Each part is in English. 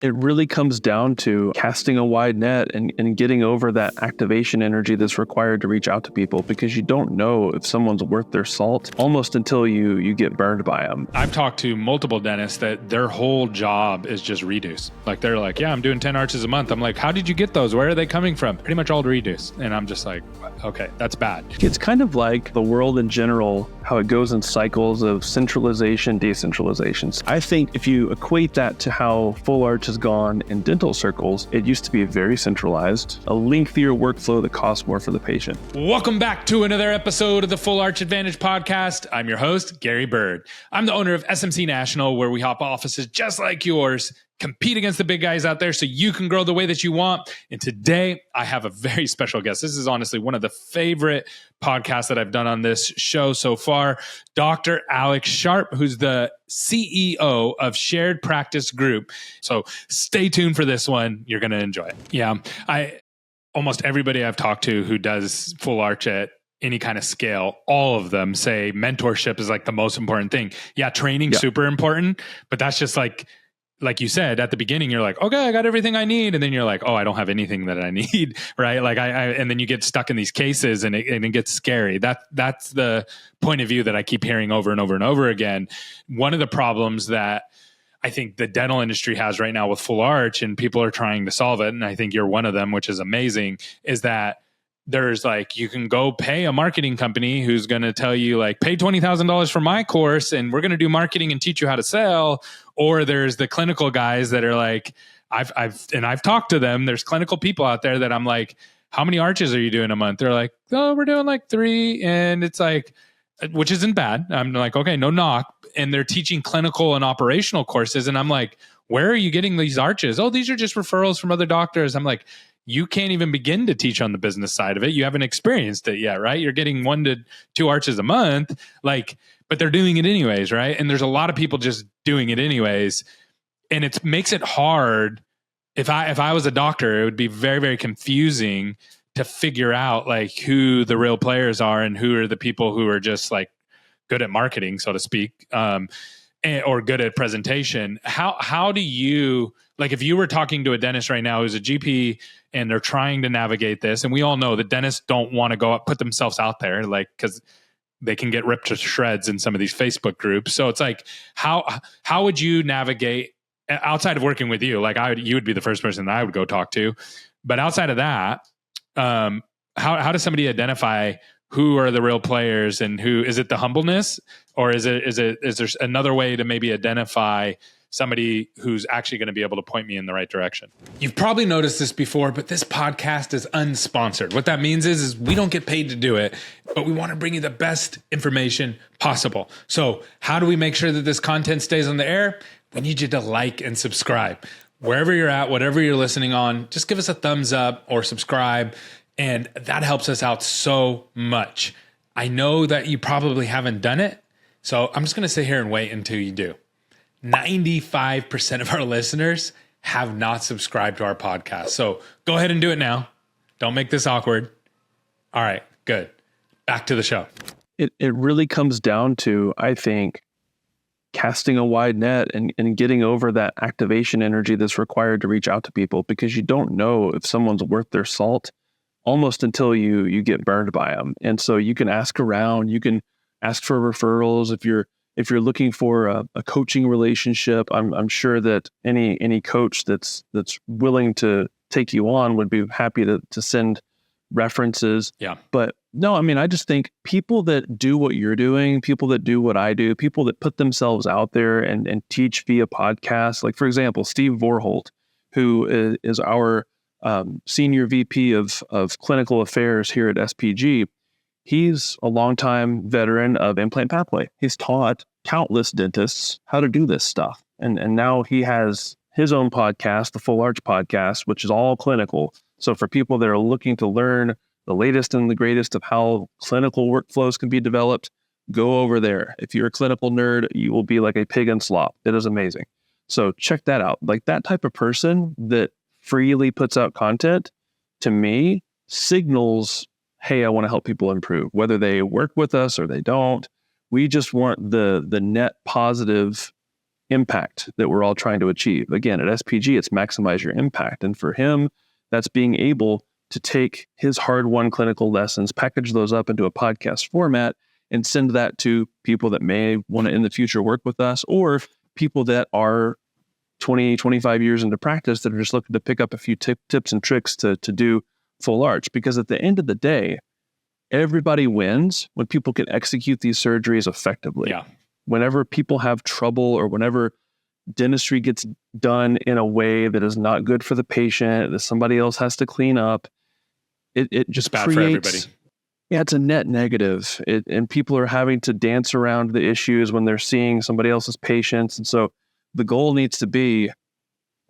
It really comes down to casting a wide net and getting over that activation energy that's required to reach out to people, because you don't know if someone's worth their salt almost until you get burned by them. I've talked to multiple dentists that their whole job is just reduce. Like they're like, yeah, I'm doing 10 arches a month. I'm like, how did you get those? Where are they coming from? Pretty much all reduce. And I'm just like, okay, that's bad. It's kind of like the world in general, how it goes in cycles of centralization, decentralization. I think if you equate that to how full arch has gone in dental circles, it used to be very centralized, a lengthier workflow that costs more for the patient. Welcome back to another episode of the Full Arch Advantage podcast. I'm your host, Gary Bird. I'm the owner of SMC National, where we hop offices just like yours, compete against the big guys out there so you can grow the way that you want. And today I have a very special guest. This is honestly one of the favorite podcasts that I've done on this show so far. Dr. Alex Sharp, who's the CEO of Shared Practice Group. So stay tuned for this one. You're going to enjoy it. Yeah. Almost everybody I've talked to who does full arch at any kind of scale, all of them say mentorship is like the most important thing. Yeah. Training, super important, but that's just like you said at the beginning, you're like, okay, I got everything I need. And then you're like, oh, I don't have anything that I need. Right. Like and then you get stuck in these cases and it gets scary. That's the point of view that I keep hearing over and over and over again. One of the problems that I think the dental industry has right now with full arch, and people are trying to solve it, and I think you're one of them, which is amazing, is that there's like, you can go pay a marketing company who's going to tell you like, pay $20,000 for my course and we're going to do marketing and teach you how to sell. Or there's the clinical guys that are like, I've talked to them. There's clinical people out there that I'm like, how many arches are you doing a month? They're like, oh, we're doing like 3. And it's like, which isn't bad. I'm like, okay, no knock. And they're teaching clinical and operational courses. And I'm like, where are you getting these arches? Oh, these are just referrals from other doctors. I'm like, you can't even begin to teach on the business side of it. You haven't experienced it yet, right? You're getting 1 to 2 arches a month, like, but they're doing it anyways, right? And there's a lot of people just doing it anyways. And it makes it hard. If I was a doctor, it would be very, very confusing to figure out like who the real players are and who are the people who are just like good at marketing, so to speak, or good at presentation. How do you, like, if you were talking to a dentist right now who's a GP and they're trying to navigate this, and we all know that dentists don't want to go up, put themselves out there, like, because they can get ripped to shreds in some of these Facebook groups. So it's like, how would you navigate outside of working with you? Like, you would be the first person that I would go talk to, but outside of that, how does somebody identify who are the real players, and who is it? The humbleness, or is there another way to maybe identify somebody who's actually going to be able to point me in the right direction? You've probably noticed this before, but this podcast is unsponsored. What that means is we don't get paid to do it, but we want to bring you the best information possible. So how do we make sure that this content stays on the air? We need you to like and subscribe. Wherever you're at, whatever you're listening on, just give us a thumbs up or subscribe. And that helps us out so much. I know that you probably haven't done it, so I'm just going to sit here and wait until you do. 95% of our listeners have not subscribed to our podcast. So go ahead and do it now. Don't make this awkward. All right, good. Back to the show. It really comes down to, I think, casting a wide net and getting over that activation energy that's required to reach out to people, because you don't know if someone's worth their salt almost until you get burned by them. And so you can ask around, you can ask for referrals. If you're looking for a coaching relationship, I'm sure that any coach that's willing to take you on would be happy to send references. Yeah. But no, I mean, I just think people that do what you're doing, people that do what I do, people that put themselves out there and teach via podcasts, like, for example, Steve Vorholt, who is our senior VP of clinical affairs here at SPG. He's a longtime veteran of implant pathway. He's taught countless dentists how to do this stuff. And now he has his own podcast, the Full Arch Podcast, which is all clinical. So for people that are looking to learn the latest and the greatest of how clinical workflows can be developed, go over there. If you're a clinical nerd, you will be like a pig in slop. It is amazing. So check that out. Like, that type of person that freely puts out content, to me, signals, hey, I want to help people improve, whether they work with us or they don't. We just want the net positive impact that we're all trying to achieve. Again, at SPG, it's maximize your impact. And for him, that's being able to take his hard-won clinical lessons, package those up into a podcast format, and send that to people that may want to in the future work with us, or people that are 20, 25 years into practice that are just looking to pick up a few tips and tricks to do full arch. Because at the end of the day, everybody wins when people can execute these surgeries effectively. Yeah. Whenever people have trouble or whenever dentistry gets done in a way that is not good for the patient, that somebody else has to clean up, it just bad creates, for everybody. Yeah, it's a net negative. And people are having to dance around the issues when they're seeing somebody else's patients. And so the goal needs to be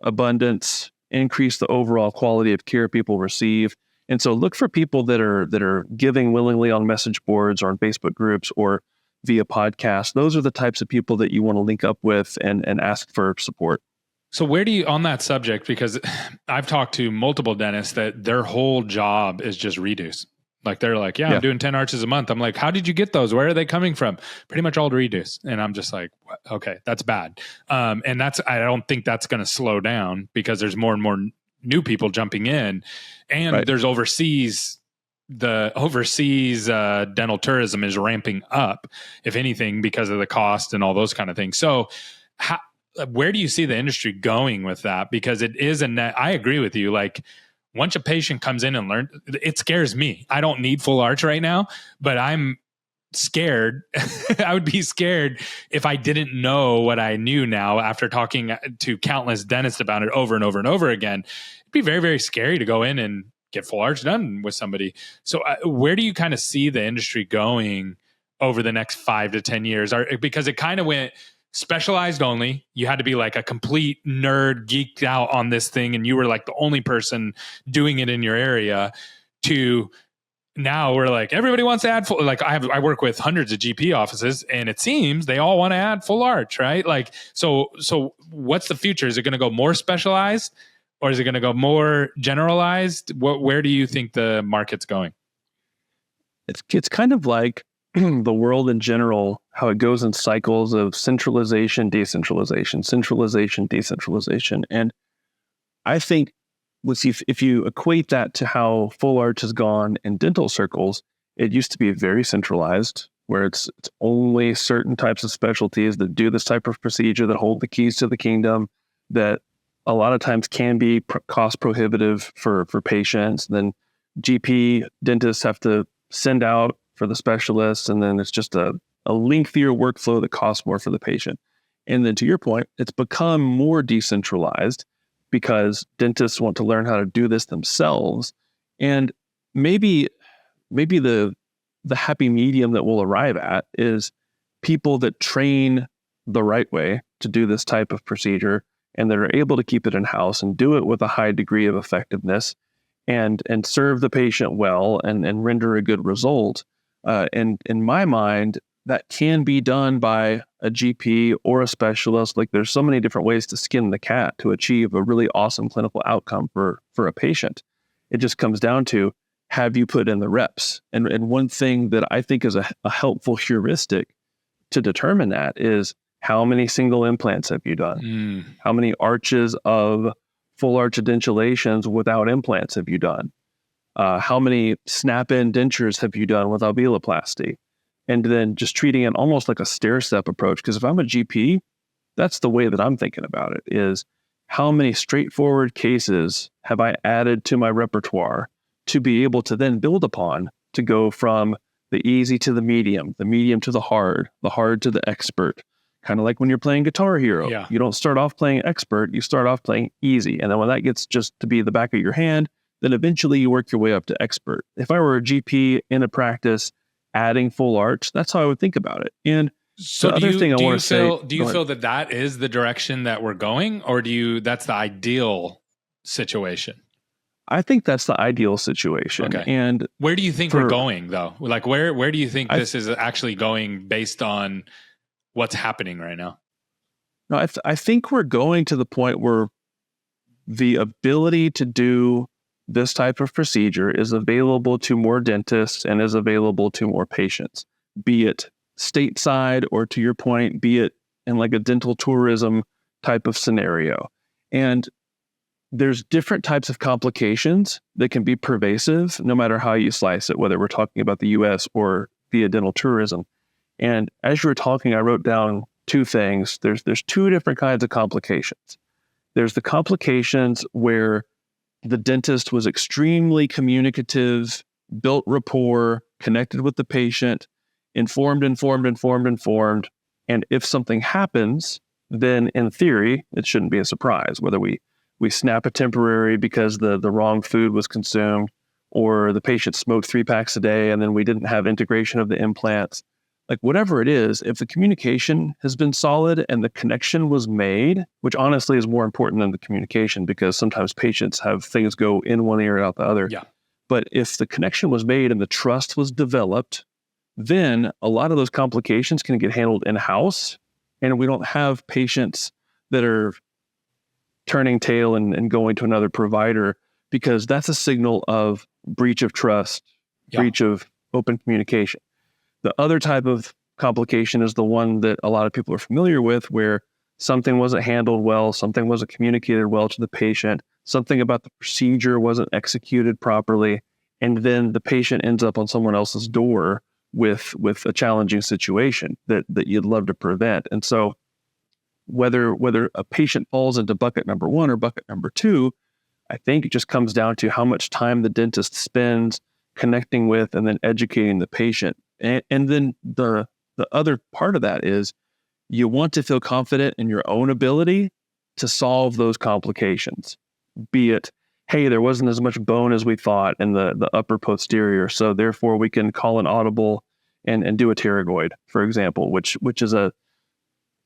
abundance, increase the overall quality of care people receive. And so look for people that are giving willingly on message boards or on Facebook groups or via podcast. Those are the types of people that you want to link up with and ask for support. So where do you, on that subject, because I've talked to multiple dentists that their whole job is just redos. Like they're like, yeah, I'm doing 10 arches a month. I'm like, how did you get those? Where are they coming from? Pretty much all redos. And I'm just like, okay, that's bad. And I don't think that's going to slow down because there's more and more new people jumping in, and there's overseas dental tourism is ramping up, if anything, because of the cost and all those kind of things. So where do you see the industry going with that? Because it is I agree with you. Like once a patient comes in and learns, it scares me. I don't need full arch right now, but I'm scared. I would be scared if I didn't know what I knew now after talking to countless dentists about it over and over and over again. It'd be very, very scary to go in and get full arch done with somebody. So where do you kind of see the industry going over the next 5 to 10 years? Because it kind of went specialized only. You had to be like a complete nerd, geeked out on this thing, and you were like the only person doing it in your area, to now we're like, everybody wants to add full, like I work with hundreds of GP offices, and it seems they all want to add full arch, right? Like, so what's the future? Is it going to go more specialized, or is it going to go more generalized? Where do you think the market's going? It's kind of like the world in general, how it goes in cycles of centralization, decentralization, centralization, decentralization. And I think if you equate that to how full arch has gone in dental circles, it used to be very centralized, where it's only certain types of specialties that do this type of procedure, that hold the keys to the kingdom, that a lot of times can be cost prohibitive for patients. Then GP dentists have to send out for the specialists, and then it's just a lengthier workflow that costs more for the patient. And then to your point, it's become more decentralized because dentists want to learn how to do this themselves. And maybe the happy medium that we'll arrive at is people that train the right way to do this type of procedure and that are able to keep it in-house and do it with a high degree of effectiveness and serve the patient well and render a good result. And in my mind, that can be done by a GP or a specialist. Like there's so many different ways to skin the cat to achieve a really awesome clinical outcome for a patient. It just comes down to, have you put in the reps? And one thing that I think is a helpful heuristic to determine that is, how many single implants have you done? How many arches of full arch edentulations without implants have you done? How many snap-in dentures have you done with alveoloplasty? And then just treating it almost like a stair-step approach. Because if I'm a GP, that's the way that I'm thinking about it, is how many straightforward cases have I added to my repertoire to be able to then build upon, to go from the easy to the medium to the hard to the expert. Kind of like when you're playing Guitar Hero. Yeah. You don't start off playing expert, you start off playing easy. And then when that gets just to be the back of your hand, then eventually you work your way up to expert. If I were a GP in a practice adding full arch, that's how I would think about it. And so the other thing I want to say... Do you feel that is the direction that we're going, or that's the ideal situation? I think that's the ideal situation. Okay. And where do you think we're going, though? Like, where do you think this is actually going based on what's happening right now? No, I think we're going to the point where the ability to do this type of procedure is available to more dentists and is available to more patients, be it stateside or, to your point, be it in like a dental tourism type of scenario. And there's different types of complications that can be pervasive no matter how you slice it, whether we're talking about the US or via dental tourism. And as you were talking, I wrote down two things. There's two different kinds of complications. There's the complications where the dentist was extremely communicative, built rapport, connected with the patient, informed. And if something happens, then in theory, it shouldn't be a surprise, whether we snap a temporary because the wrong food was consumed, or the patient smoked 3 packs a day and then we didn't have integration of the implants. Like whatever it is, if the communication has been solid and the connection was made, which honestly is more important than the communication because sometimes patients have things go in one ear and out the other. Yeah. But if the connection was made and the trust was developed, then a lot of those complications can get handled in-house, and we don't have patients that are turning tail and going to another provider, because that's a signal of breach of trust, breach of open communication. The other type of complication is the one that a lot of people are familiar with, where something wasn't handled well, something wasn't communicated well to the patient, something about the procedure wasn't executed properly, and then the patient ends up on someone else's door with a challenging situation that you'd love to prevent. And so whether a patient falls into bucket number 1 or bucket number 2, I think it just comes down to how much time the dentist spends connecting with and then educating the patient. And then the other part of that is you want to feel confident in your own ability to solve those complications, be it, hey, there wasn't as much bone as we thought in the upper posterior, so therefore we can call an audible and do a pterygoid, for example, which is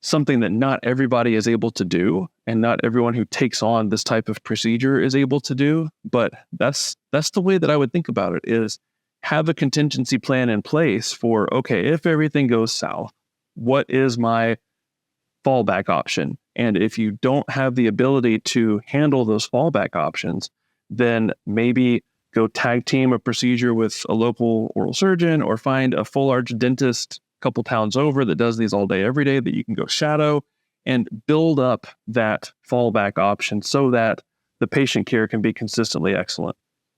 something that not everybody is able to do, and not everyone who takes on this type of procedure is able to do. But that's the way that I would think about it, is have a contingency plan in place for, okay, if everything goes south, what is my fallback option? And if you don't have the ability to handle those fallback options, then maybe go tag team a procedure with a local oral surgeon, or find a full arch dentist a couple towns over that does these all day, every day, that you can go shadow and build up that fallback option so that the patient care can be consistently excellent.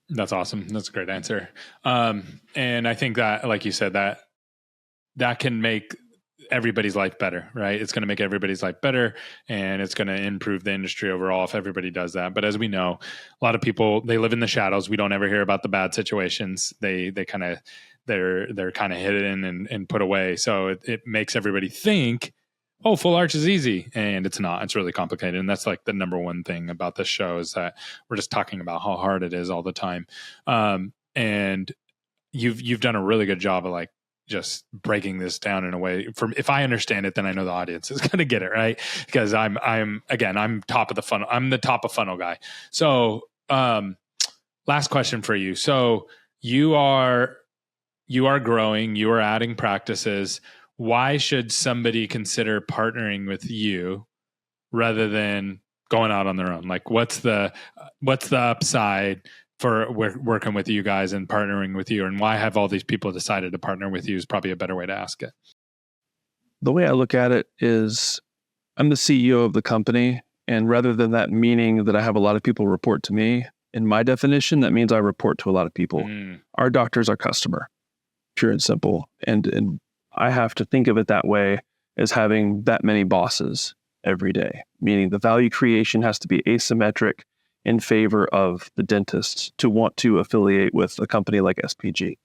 That's awesome. That's a great answer. And I think that, like you said, that can make everybody's life better, right? It's going to make everybody's life better, and it's going to improve the industry overall if everybody does that. But as we know, a lot of people, they live in the shadows. We don't ever hear about the bad situations. They're kind of hidden and put away. So it makes everybody think, oh, full arch is easy. And it's not. It's really complicated. And that's like the number one thing about this show, is that we're just talking about how hard it is all the time. And you've done a really good job of like just breaking this down in a way, if I understand it, then I know the audience is going to get it, right? Because I'm top of the funnel. I'm the top of funnel guy. So last question for you. So you are growing, you are adding practices. Why should somebody consider partnering with you rather than going out on their own? Like what's the upside for working with you guys and partnering with you, and why have all these people decided to partner with you is probably a better way to ask it. The way I look at it is, I'm the CEO of the company, and rather than that meaning that I have a lot of people report to me, in my definition, that means I report to a lot of people. Our doctor's our customer, pure and simple. And I have to think of it that way, as having that many bosses every day, meaning the value creation has to be asymmetric in favor of the dentists to want to affiliate with a company like SPG.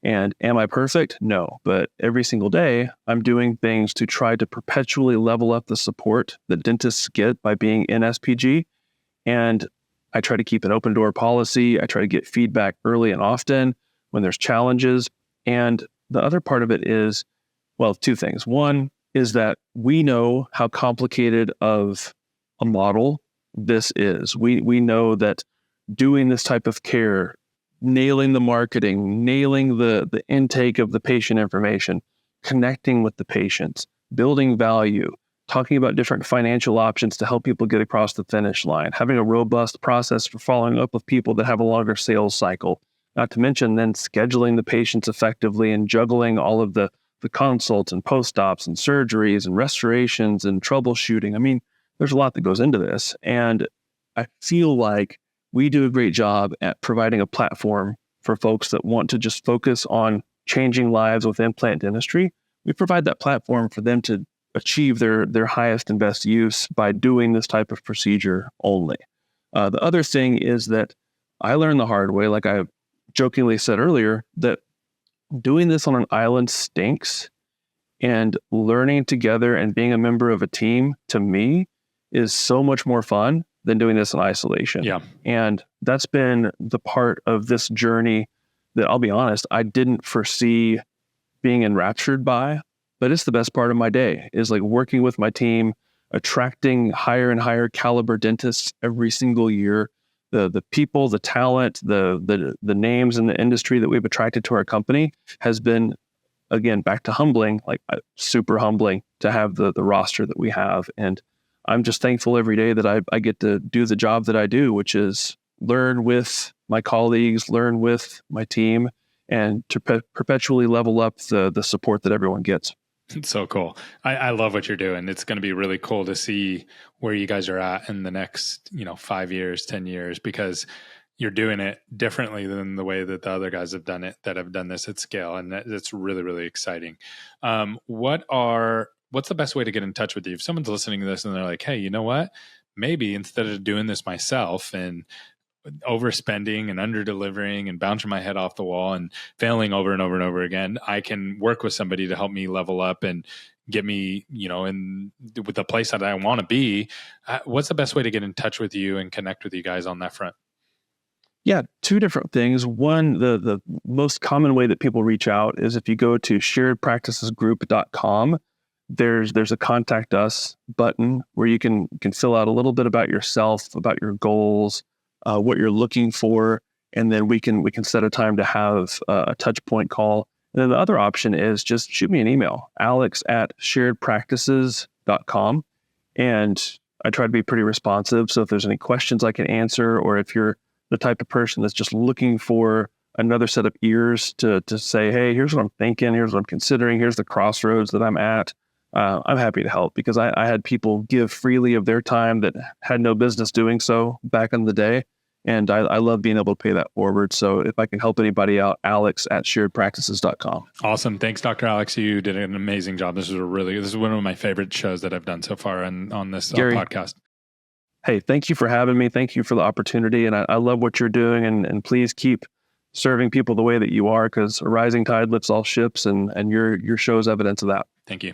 And am I perfect? No, but every single day I'm doing things to try to perpetually level up the support that dentists get by being in SPG. And I try to keep an open door policy. I try to get feedback early and often when there's challenges. And the other part of it is, well, two things. One is that we know how complicated of a model this is. We know that doing this type of care, nailing the marketing, nailing the intake of the patient information, connecting with the patients, building value, talking about different financial options to help people get across the finish line, having a robust process for following up with people that have a longer sales cycle, not to mention then scheduling the patients effectively and juggling all of the the consults and post-ops and surgeries and restorations and troubleshooting. I mean, there's a lot that goes into this. And I feel like we do a great job at providing a platform for folks that want to just focus on changing lives with implant dentistry. We provide that platform for them to achieve their highest and best use by doing this type of procedure only. The other thing is that I learned the hard way, like I jokingly said earlier, that doing this on an island stinks, and learning together and being a member of a team, to me, is so much more fun than doing this in isolation. Yeah. And that's been the part of this journey that, I'll be honest, I didn't foresee being enraptured by, but it's the best part of my day, is like working with my team, attracting higher and higher caliber dentists every single year. The people, the talent, the names in the industry that we've attracted to our company has been, again, back to humbling, like super humbling to have the roster that we have. And I'm just thankful every day that I get to do the job that I do, which is learn with my colleagues, learn with my team, and to perpetually level up the support that everyone gets. It's so cool. I love what you're doing. It's going to be really cool to see where you guys are at in the next, 5 years, 10 years, because you're doing it differently than the way that the other guys have done it, that have done this at scale. And that's really, really exciting. What's the best way to get in touch with you? If someone's listening to this and they're like, hey, you know what? Maybe instead of doing this myself and overspending and under delivering and bouncing my head off the wall and failing over and over and over again, I can work with somebody to help me level up and get me, in with the place that I want to be. What's the best way to get in touch with you and connect with you guys on that front? Yeah, two different things. One, the most common way that people reach out is if you go to sharedpracticesgroup.com. There's a contact us button where you can fill out a little bit about yourself, about your goals, what you're looking for, and then we can set a time to have a touch point call. And then the other option is just shoot me an email, alex@sharedpractices.com. And I try to be pretty responsive. So if there's any questions I can answer, or if you're the type of person that's just looking for another set of ears to say, hey, here's what I'm thinking, here's what I'm considering, here's the crossroads that I'm at, I'm happy to help, because I had people give freely of their time that had no business doing so back in the day. And I love being able to pay that forward. So if I can help anybody out, alex@sharedpractices.com. Awesome. Thanks, Dr. Alex. You did an amazing job. This is one of my favorite shows that I've done so far on this podcast. Hey, thank you for having me. Thank you for the opportunity. And I love what you're doing. And please keep serving people the way that you are, because a rising tide lifts all ships, and your show is evidence of that. Thank you.